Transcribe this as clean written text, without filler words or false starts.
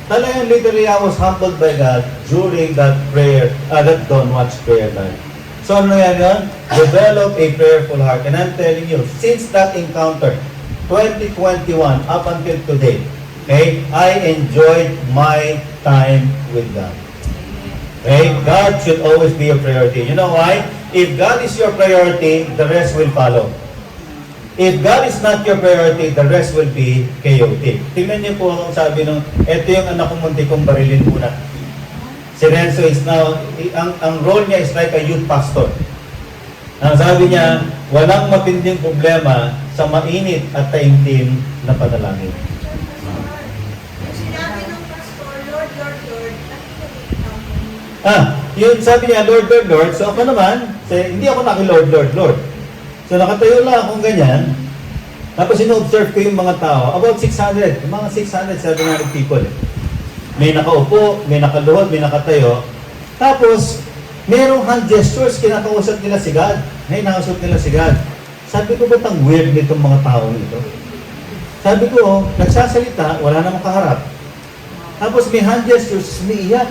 Talagang literally I was humbled by God during that prayer, that dawn watch prayer time. So ano yan yun? Develop a prayerful heart. And I'm telling you, since that encounter, 2021 up until today, okay, I enjoyed my time with God. Okay? God should always be a priority. You know why? If God is your priority, the rest will follow. If God is not your priority, the rest will be chaotic. Tingnan niyo po ang sabi nung, eto yung anak kong munti kong barilin muna. Si Renzo is now, ang role niya is like a youth pastor. Ang sabi niya, walang matinding problema sa mainit at taimtim na panalangin. Sinabi ng pastor, Lord, Lord, Lord, Yun sabi niya, Lord, Lord, Lord. So ako naman, hindi ako naki-Lord, Lord, Lord. So nakatayo lang akong ganyan. Tapos ino-observe ko yung mga tao. About 600, yung mga 600, 700 people. May nakaupo, may nakaluhod, may nakatayo. Tapos, merong hand gestures, kinakausap nila si God. Nakausap nila si God. Sabi ko, ba't ang weird nitong mga tao nito? Sabi ko, nagsasalita, wala namang kaharap. Tapos may hand gestures, umiiyak.